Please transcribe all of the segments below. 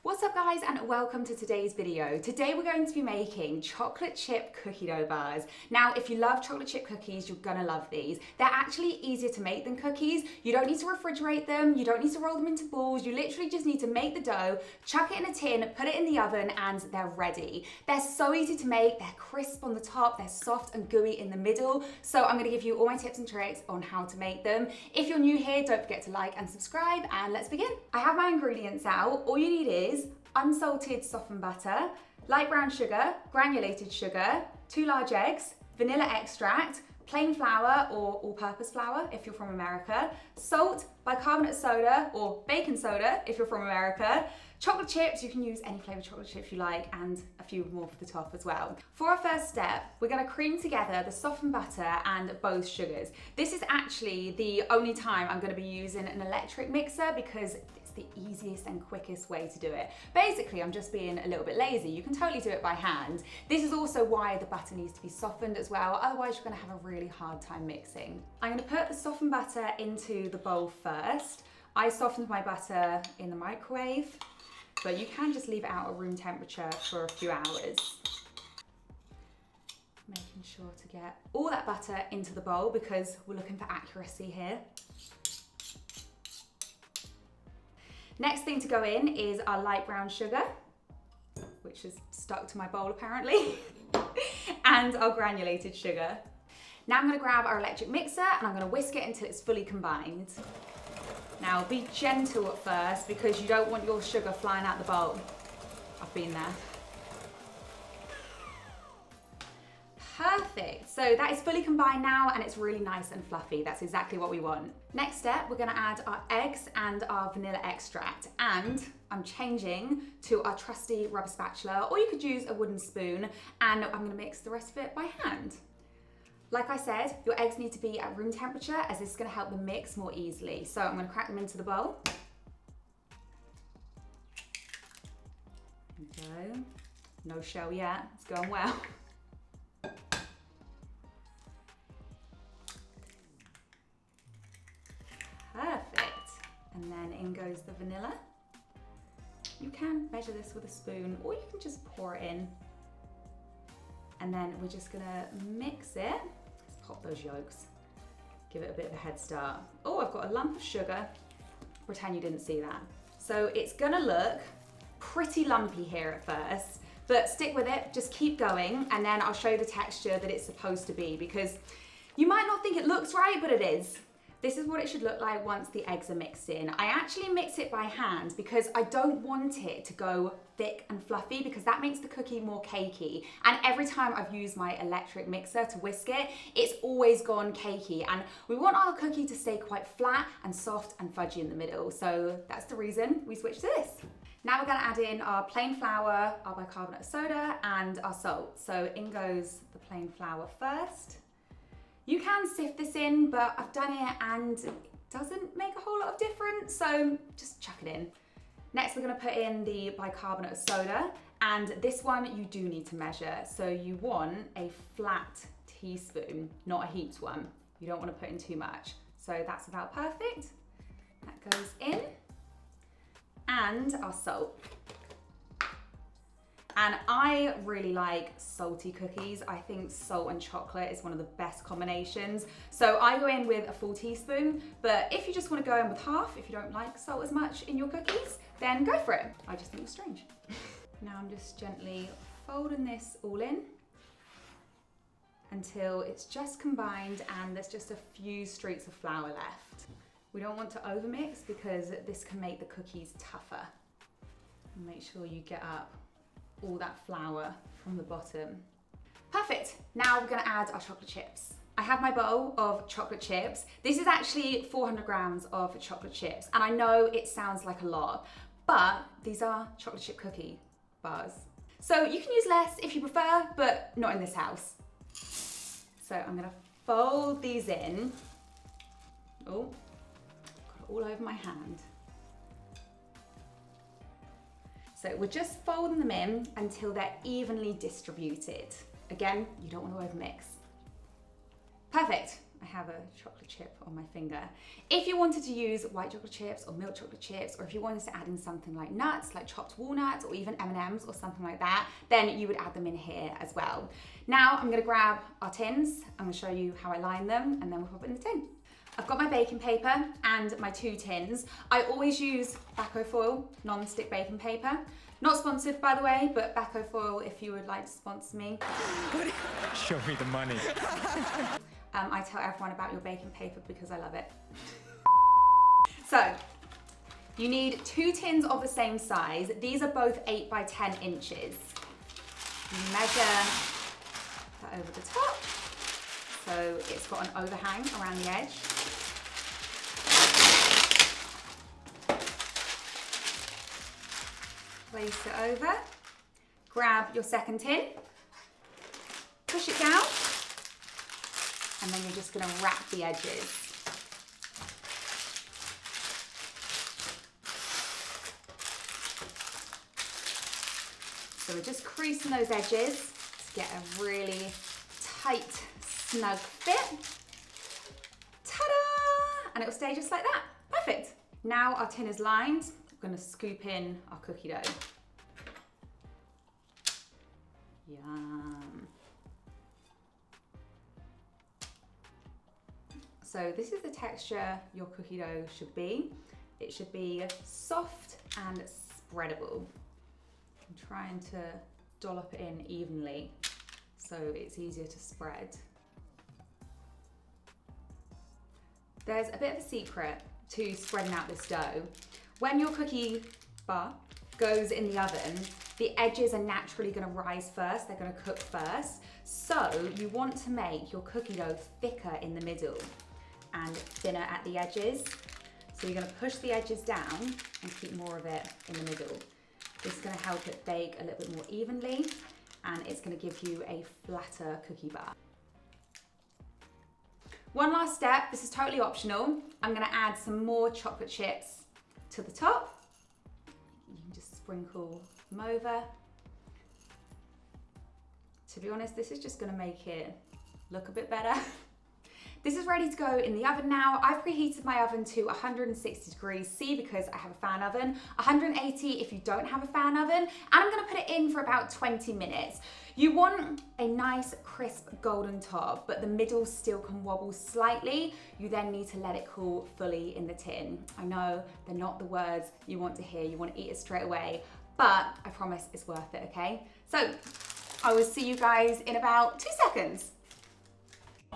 What's up guys, and welcome to today's video. Today we're going to be making chocolate chip cookie dough bars. Now if you love chocolate chip cookies, you're gonna love these. They're actually easier to make than cookies. You don't need to refrigerate them, you don't need to roll them into balls, you literally just need to make the dough, chuck it in a tin, put it in the oven, and they're ready. They're so easy to make, they're crisp on the top, they're soft and gooey in the middle. So I'm gonna give you all my tips and tricks on how to make them. If you're new here, don't forget to like and subscribe, and let's begin. I have my ingredients out. All you need is unsalted softened butter, light brown sugar, granulated sugar, 2 large eggs, vanilla extract, plain flour or all-purpose flour if you're from America, salt, bicarbonate soda or baking soda if you're from America, chocolate chips, you can use any flavored chocolate chips you like, and a few more for the top as well. For our first step, we're gonna cream together the softened butter and both sugars. This is actually the only time I'm gonna be using an electric mixer because it's the easiest and quickest way to do it. Basically, I'm just being a little bit lazy. You can totally do it by hand. This is also why the butter needs to be softened as well, otherwise you're gonna have a really hard time mixing. I'm gonna put the softened butter into the bowl first. I softened my butter in the microwave, but you can just leave it out at room temperature for a few hours. Making sure to get all that butter into the bowl because we're looking for accuracy here. Next thing to go in is our light brown sugar, which is stuck to my bowl apparently, and our granulated sugar. Now I'm gonna grab our electric mixer and I'm gonna whisk it until it's fully combined. Now be gentle at first because you don't want your sugar flying out the bowl. I've been there. Perfect, so that is fully combined now and it's really nice and fluffy. That's exactly what we want. Next step, we're gonna add our eggs and our vanilla extract, and I'm changing to our trusty rubber spatula, or you could use a wooden spoon, and I'm gonna mix the rest of it by hand. Like I said, your eggs need to be at room temperature as this is gonna help them mix more easily. So I'm gonna crack them into the bowl. There we go. No shell yet, it's going well. Perfect. And then in goes the vanilla. You can measure this with a spoon or you can just pour it in. And then we're just gonna mix it. Let's pop those yolks. Give it a bit of a head start. Oh, I've got a lump of sugar. Pretend you didn't see that. So it's gonna look pretty lumpy here at first, but stick with it, just keep going, and then I'll show you the texture that it's supposed to be because you might not think it looks right, but it is. This is what it should look like once the eggs are mixed in. I actually mix it by hand because I don't want it to go thick and fluffy because that makes the cookie more cakey. And every time I've used my electric mixer to whisk it, it's always gone cakey. And we want our cookie to stay quite flat and soft and fudgy in the middle. So that's the reason we switched to this. Now we're gonna add in our plain flour, our bicarbonate soda, and our salt. So in goes the plain flour first. You can sift this in, but I've done it and it doesn't make a whole lot of difference, so just chuck it in. Next, we're gonna put in the bicarbonate of soda, and this one you do need to measure. So you want a flat teaspoon, not a heaped one. You don't wanna put in too much. So that's about perfect. That goes in. And our salt. And I really like salty cookies. I think salt and chocolate is one of the best combinations. So I go in with a full teaspoon, but if you just want to go in with half, if you don't like salt as much in your cookies, then go for it. I just think it's strange. Now I'm just gently folding this all in until it's just combined and there's just a few streaks of flour left. We don't want to overmix because this can make the cookies tougher. Make sure you get up all that flour from the bottom. Perfect, now we're gonna add our chocolate chips. I have my bowl of chocolate chips. This is actually 400 grams of chocolate chips, and I know it sounds like a lot, but these are chocolate chip cookie bars. So you can use less if you prefer, but not in this house. So I'm gonna fold these in. Oh, got it all over my hand. So we're just folding them in until they're evenly distributed. Again, you don't want to overmix. Perfect. I have a chocolate chip on my finger. If you wanted to use white chocolate chips or milk chocolate chips, or if you wanted to add in something like nuts, like chopped walnuts, or even M&Ms or something like that, then you would add them in here as well. Now I'm gonna grab our tins, I'm gonna show you how I line them, and then we'll pop it in the tin. I've got my baking paper and my 2 tins. I always use Bacco foil, non-stick baking paper. Not sponsored, by the way, but Bacco foil, if you would like to sponsor me. Show me the money. I tell everyone about your baking paper because I love it. So, you need 2 tins of the same size. These are both 8 by 10 inches. You measure that over the top, so it's got an overhang around the edge. Place it over, grab your second tin, push it down, and then you're just gonna wrap the edges. So we're just creasing those edges to get a really tight, snug fit. Ta-da! And it will stay just like that. Perfect. Now our tin is lined. We're gonna scoop in our cookie dough. Yum. So this is the texture your cookie dough should be. It should be soft and spreadable. I'm trying to dollop it in evenly so it's easier to spread. There's a bit of a secret to spreading out this dough. When your cookie bar goes in the oven, the edges are naturally gonna rise first, they're gonna cook first. So you want to make your cookie dough thicker in the middle and thinner at the edges. So you're gonna push the edges down and keep more of it in the middle. This is gonna help it bake a little bit more evenly, and it's gonna give you a flatter cookie bar. One last step, this is totally optional. I'm gonna add some more chocolate chips to the top. You can just sprinkle them over. To be honest, this is just gonna make it look a bit better. This is ready to go in the oven now. I've preheated my oven to 160 degrees C because I have a fan oven, 180 if you don't have a fan oven, and I'm gonna put it in for about 20 minutes. You want a nice crisp golden top, but the middle still can wobble slightly. You then need to let it cool fully in the tin. I know they're not the words you want to hear, you want to eat it straight away, but I promise it's worth it, okay? So I will see you guys in about 2 seconds.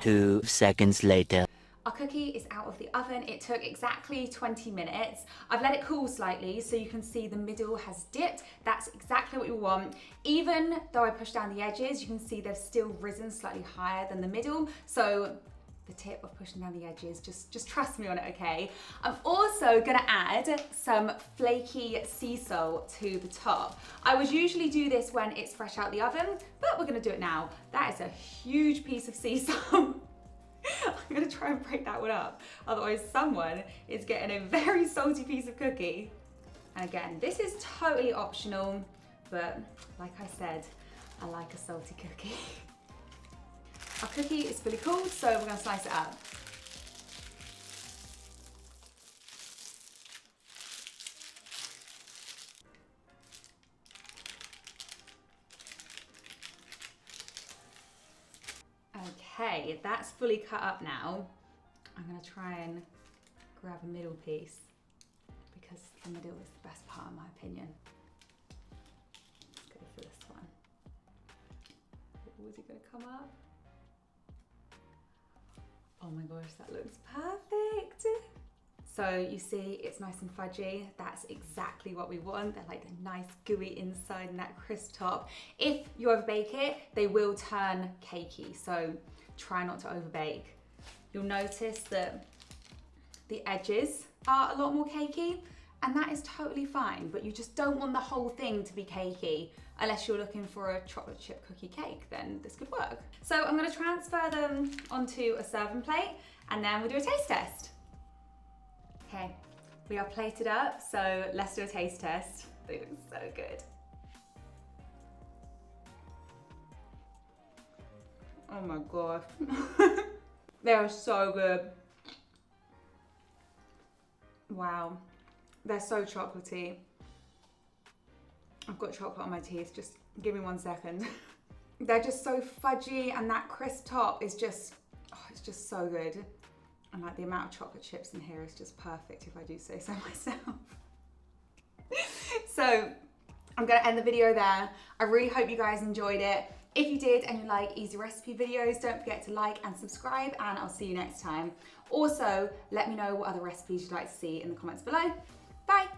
2 seconds later. Our cookie is out of the oven. It took exactly 20 minutes. I've let it cool slightly so you can see the middle has dipped. That's exactly what you want. Even though I pushed down the edges, you can see they've still risen slightly higher than the middle. So the tip of pushing down the edges, just trust me on it, okay? I'm also gonna add some flaky sea salt to the top. I would usually do this when it's fresh out the oven, but we're gonna do it now. That is a huge piece of sea salt. I'm gonna try and break that one up. Otherwise someone is getting a very salty piece of cookie. And again, this is totally optional, but like I said, I like a salty cookie. Our cookie is fully cooled, so we're gonna slice it up. Okay, that's fully cut up now. I'm gonna try and grab a middle piece because the middle is the best part in my opinion. Let's go for this one. Oh, is it gonna come up? Oh my gosh, that looks perfect. So you see, it's nice and fudgy. That's exactly what we want. They're like a nice gooey inside and that crisp top. If you overbake it, they will turn cakey. So try not to overbake. You'll notice that the edges are a lot more cakey, and that is totally fine, but you just don't want the whole thing to be cakey. Unless you're looking for a chocolate chip cookie cake, then this could work. So I'm gonna transfer them onto a serving plate, and then we'll do a taste test. Okay, we are plated up, so let's do a taste test. They look so good. Oh my gosh. They are so good. Wow. They're so chocolatey. I've got chocolate on my teeth, just give me 1 second. They're just so fudgy, and that crisp top is just, oh, it's just so good. And like the amount of chocolate chips in here is just perfect, if I do say so myself. So I'm gonna end the video there. I really hope you guys enjoyed it. If you did and you like easy recipe videos, don't forget to like and subscribe, and I'll see you next time. Also, let me know what other recipes you'd like to see in the comments below. Bye.